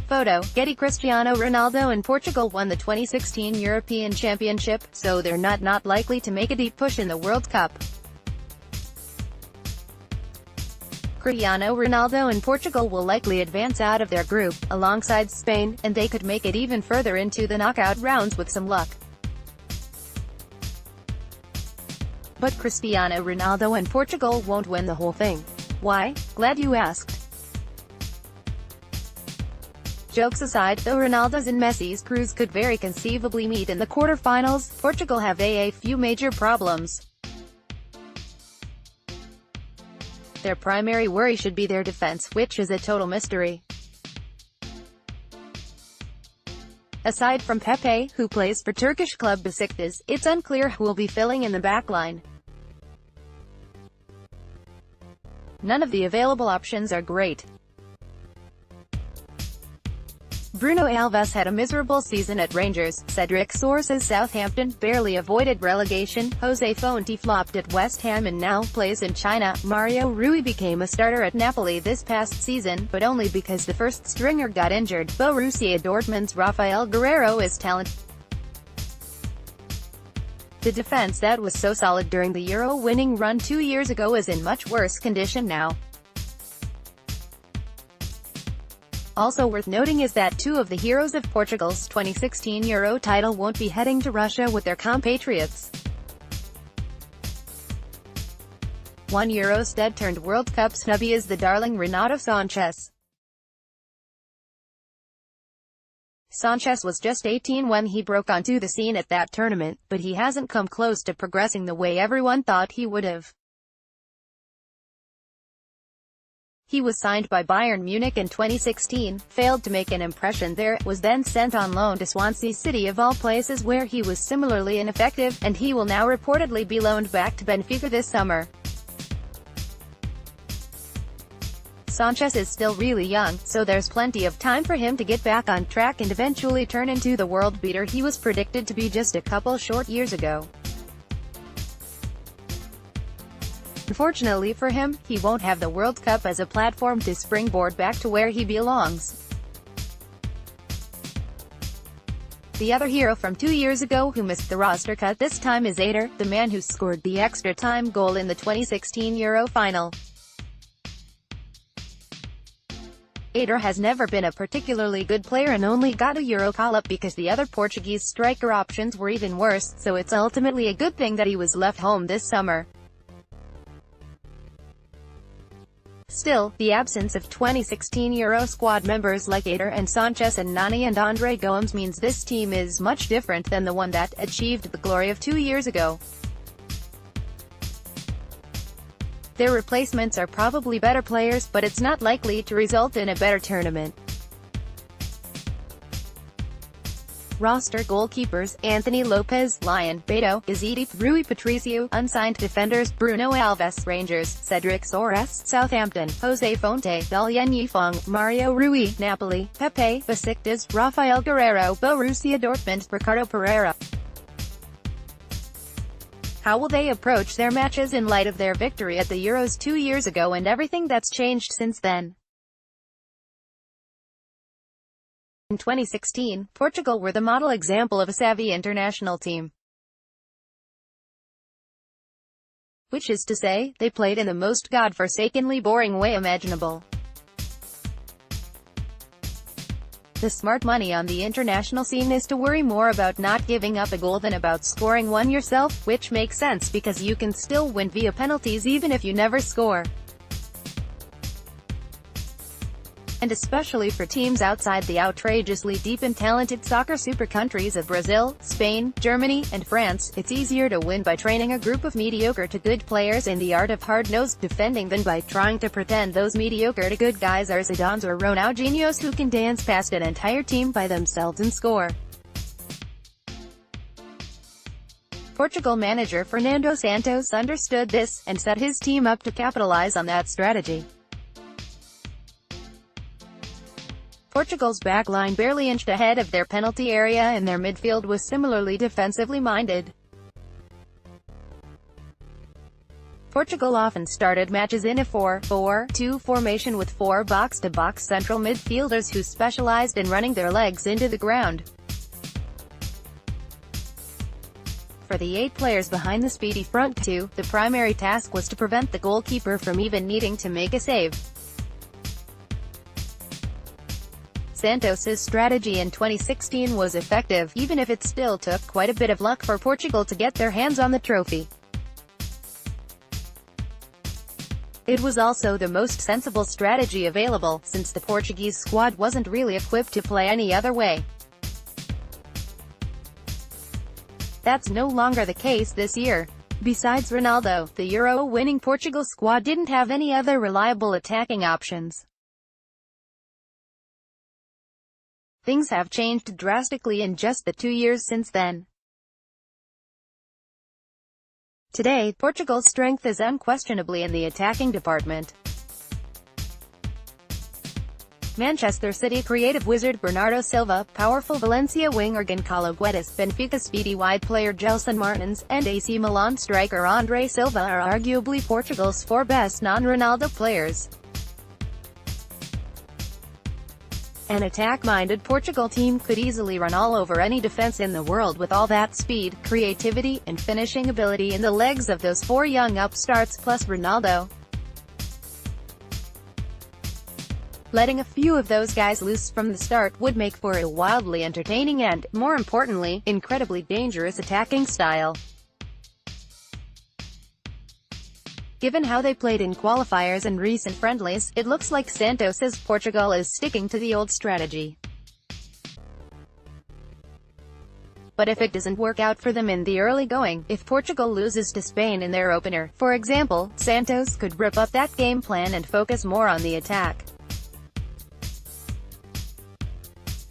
Photo, GettyCristiano Ronaldo and Portugal won the 2016 European Championship, so they're not likely to make a deep push in the World Cup. Cristiano Ronaldo and Portugal will likely advance out of their group, alongside Spain, and they could make it even further into the knockout rounds with some luck. But Cristiano Ronaldo and Portugal won't win the whole thing. Why? Glad you asked. Jokes aside, though Ronaldo's and Messi's crews could very conceivably meet in the quarterfinals, Portugal have a few major problems. Their primary worry should be their defense, which is a total mystery. Aside from Pepe, who plays for Turkish club Besiktas, it's unclear who will be filling in the backline. None of the available options are great. Bruno Alves had a miserable season at Rangers, Cedric Soares' Southampton barely avoided relegation, Jose Fonte flopped at West Ham and now plays in China, Mario Rui became a starter at Napoli this past season, but only because the first stringer got injured, Borussia Dortmund's Rafael Guerreiro is talented. The defense that was so solid during the Euro-winning run 2 years ago is in much worse condition now. Also worth noting is that two of the heroes of Portugal's 2016 Euro title won't be heading to Russia with their compatriots. One Eurostud turned World Cup snubby is the darling Renato Sanchez. Sanchez was just 18 when he broke onto the scene at that tournament, but he hasn't come close to progressing the way everyone thought he would have. He was signed by Bayern Munich in 2016, failed to make an impression there, was then sent on loan to Swansea City of all places where he was similarly ineffective, and he will now reportedly be loaned back to Benfica this summer. Sanchez is still really young, so there's plenty of time for him to get back on track and eventually turn into the world beater he was predicted to be just a couple short years ago. Unfortunately for him, he won't have the World Cup as a platform to springboard back to where he belongs. The other hero from 2 years ago who missed the roster cut this time is Eder, the man who scored the extra-time goal in the 2016 Euro final. Eder has never been a particularly good player and only got a Euro call-up because the other Portuguese striker options were even worse, so it's ultimately a good thing that he was left home this summer. Still, the absence of 2016 Euro squad members like Eder and Sanchez and Nani and Andre Gomes means this team is much different than the one that achieved the glory of 2 years ago. Their replacements are probably better players, but it's not likely to result in a better tournament. Roster goalkeepers, Anthony Lopez, Lyon, Beto, Izidi, Rui Patricio, unsigned defenders, Bruno Alves, Rangers, Cedric Soares, Southampton, Jose Fonte, Dalian Yifong, Mario Rui, Napoli, Pepe, Besiktas, Rafael Guerreiro, Borussia Dortmund, Ricardo Pereira. How will they approach their matches in light of their victory at the Euros 2 years ago and everything that's changed since then? In 2016, Portugal were the model example of a savvy international team. Which is to say, they played in the most godforsakenly boring way imaginable. The smart money on the international scene is to worry more about not giving up a goal than about scoring one yourself, which makes sense because you can still win via penalties even if you never score. And especially for teams outside the outrageously deep and talented soccer super countries of Brazil, Spain, Germany, and France, it's easier to win by training a group of mediocre to good players in the art of hard-nosed defending than by trying to pretend those mediocre to good guys are Zidanes or Ronaldinhos who can dance past an entire team by themselves and score. Portugal manager Fernando Santos understood this, and set his team up to capitalize on that strategy. Portugal's backline barely inched ahead of their penalty area and their midfield was similarly defensively minded. Portugal often started matches in a 4-4-2 formation with 4 box-to-box central midfielders who specialized in running their legs into the ground. For the 8 players behind the speedy front two, the primary task was to prevent the goalkeeper from even needing to make a save. Santos's strategy in 2016 was effective, even if it still took quite a bit of luck for Portugal to get their hands on the trophy. It was also the most sensible strategy available, since the Portuguese squad wasn't really equipped to play any other way. That's no longer the case this year. Besides Ronaldo, the Euro-winning Portugal squad didn't have any other reliable attacking options. Things have changed drastically in just the 2 years since then. Today, Portugal's strength is unquestionably in the attacking department. Manchester City creative wizard Bernardo Silva, powerful Valencia winger Gonçalo Guedes, Benfica speedy wide player Gelson Martins, and AC Milan striker André Silva are arguably Portugal's 4 best non-Ronaldo players. An attack-minded Portugal team could easily run all over any defense in the world with all that speed, creativity, and finishing ability in the legs of those 4 young upstarts plus Ronaldo. Letting a few of those guys loose from the start would make for a wildly entertaining and, more importantly, incredibly dangerous attacking style. Given how they played in qualifiers and recent friendlies, it looks like Santos's Portugal is sticking to the old strategy. But if it doesn't work out for them in the early going, if Portugal loses to Spain in their opener, for example, Santos could rip up that game plan and focus more on the attack.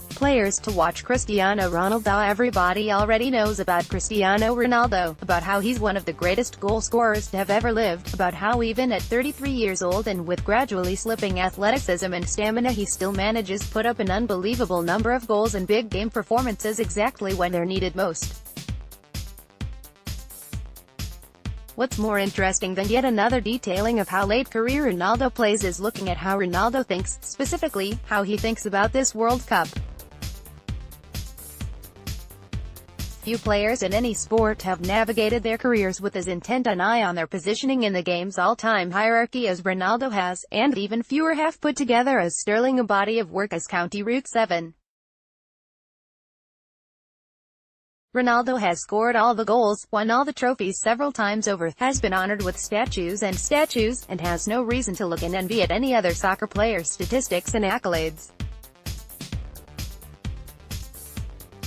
Players to watch: Cristiano Ronaldo. Everybody already knows about Cristiano Ronaldo, about how he's one of the greatest goal scorers to have ever lived, about how even at 33 years old and with gradually slipping athleticism and stamina he still manages to put up an unbelievable number of goals and big game performances exactly when they're needed most. What's more interesting than yet another detailing of how late-career Ronaldo plays is looking at how Ronaldo thinks, specifically, how he thinks about this World Cup. Few players in any sport have navigated their careers with as intent an eye on their positioning in the game's all-time hierarchy as Ronaldo has, and even fewer have put together as sterling a body of work as County Route 7. Ronaldo has scored all the goals, won all the trophies several times over, has been honored with statues, and has no reason to look in envy at any other soccer player's statistics and accolades.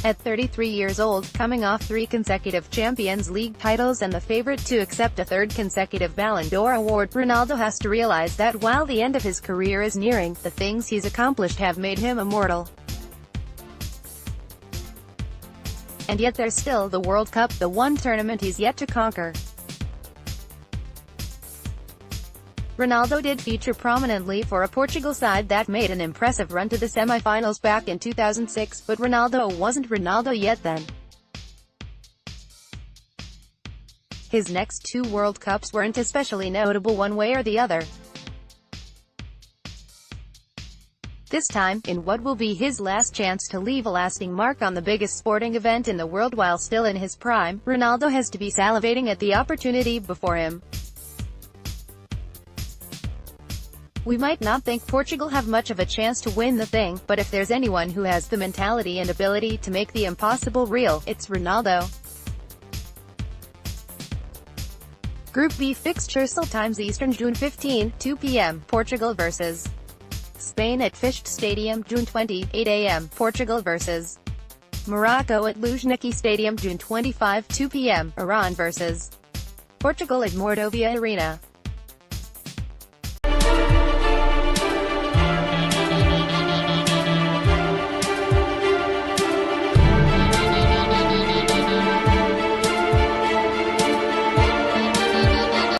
At 33 years old, coming off 3 consecutive Champions League titles and the favorite to accept a 3rd consecutive Ballon d'Or award, Ronaldo has to realize that while the end of his career is nearing, the things he's accomplished have made him immortal. And yet there's still the World Cup, the one tournament he's yet to conquer. Ronaldo did feature prominently for a Portugal side that made an impressive run to the semi-finals back in 2006, but Ronaldo wasn't Ronaldo yet then. His next 2 World Cups weren't especially notable one way or the other. This time, in what will be his last chance to leave a lasting mark on the biggest sporting event in the world while still in his prime, Ronaldo has to be salivating at the opportunity before him. We might not think Portugal have much of a chance to win the thing, but if there's anyone who has the mentality and ability to make the impossible real, it's Ronaldo. Group B fixtures times Eastern June 15, 2 p.m. Portugal vs. Spain at Fischt Stadium, June 20, 8 a.m. Portugal vs. Morocco at Luzhniki Stadium, June 25, 2 p.m. Iran vs. Portugal at Mordovia Arena.